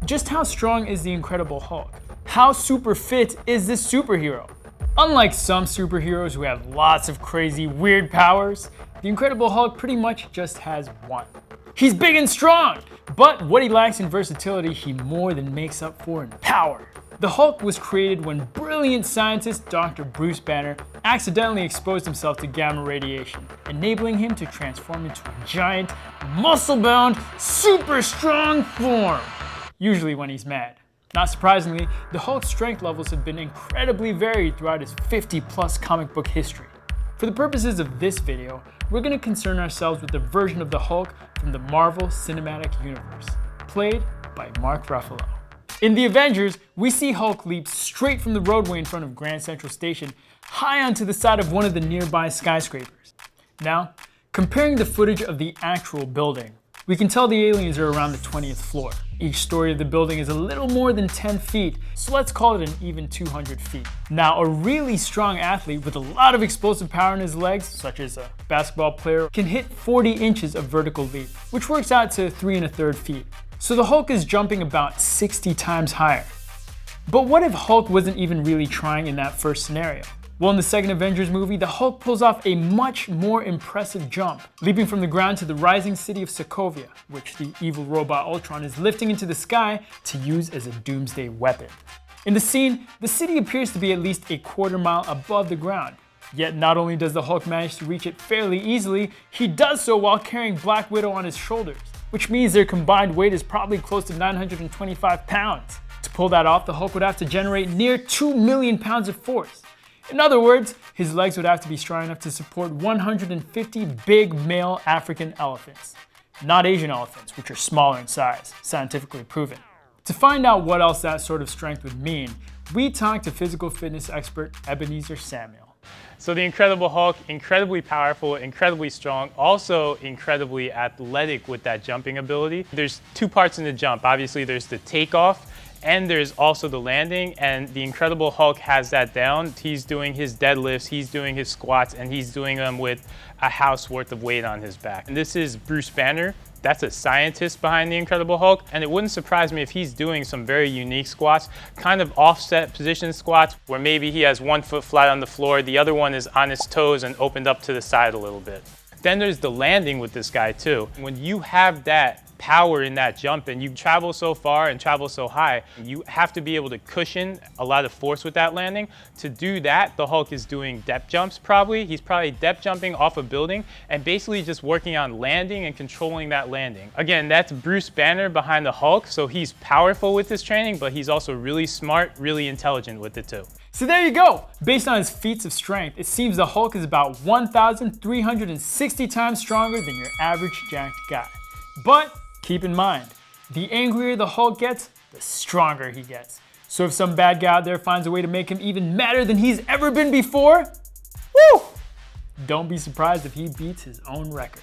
Just how strong is the Incredible Hulk? How super fit is this superhero? Unlike some superheroes who have lots of crazy, weird powers, the Incredible Hulk pretty much just has one. He's big and strong, but what he lacks in versatility, he more than makes up for in power. The Hulk was created when brilliant scientist Dr. Bruce Banner accidentally exposed himself to gamma radiation, enabling him to transform into a giant, muscle-bound, super strong form, usually when he's mad. Not surprisingly, the Hulk's strength levels have been incredibly varied throughout his 50-plus comic book history. For the purposes of this video, we're going to concern ourselves with the version of the Hulk from the Marvel Cinematic Universe, played by Mark Ruffalo. In the Avengers, we see Hulk leap straight from the roadway in front of Grand Central Station, high onto the side of one of the nearby skyscrapers. Now, comparing the footage of the actual building, we can tell the aliens are around the 20th floor. Each story of the building is a little more than 10 feet, so let's call it an even 200 feet. Now, a really strong athlete with a lot of explosive power in his legs, such as a basketball player, can hit 40 inches of vertical leap, which works out to 3 1/3 feet. So the Hulk is jumping about 60 times higher. But what if Hulk wasn't even really trying in that first scenario? Well, in the second Avengers movie, the Hulk pulls off a much more impressive jump, leaping from the ground to the rising city of Sokovia, which the evil robot Ultron is lifting into the sky to use as a doomsday weapon. In the scene, the city appears to be at least a quarter mile above the ground. Yet not only does the Hulk manage to reach it fairly easily, he does so while carrying Black Widow on his shoulders, which means their combined weight is probably close to 925 pounds. To pull that off, the Hulk would have to generate near 2 million pounds of force. In other words, his legs would have to be strong enough to support 150 big male African elephants. Not Asian elephants, which are smaller in size, scientifically proven. To find out what else that sort of strength would mean, we talked to physical fitness expert Ebenezer Samuel. So the Incredible Hulk, incredibly powerful, incredibly strong, also incredibly athletic with that jumping ability. There's two parts in the jump. Obviously there's the takeoff, and there's also the landing, and the Incredible Hulk has that down. He's doing his deadlifts, he's doing his squats, and he's doing them with a house worth of weight on his back. And this is Bruce Banner. That's a scientist behind the Incredible Hulk, and it wouldn't surprise me if he's doing some very unique squats, kind of offset position squats, where maybe he has one foot flat on the floor, the other one is on his toes and opened up to the side a little bit. Then there's the landing with this guy too. When you have that power in that jump and you travel so far and travel so high, you have to be able to cushion a lot of force with that landing. To do that, the Hulk is doing depth jumps probably. He's probably depth jumping off a building and basically just working on landing and controlling that landing. Again, that's Bruce Banner behind the Hulk, so he's powerful with his training, but he's also really smart, really intelligent with it too. So there you go! Based on his feats of strength, it seems the Hulk is about 1,360 times stronger than your average jacked guy. But keep in mind, the angrier the Hulk gets, the stronger he gets. So if some bad guy out there finds a way to make him even madder than he's ever been before, woo! Don't be surprised if he beats his own record.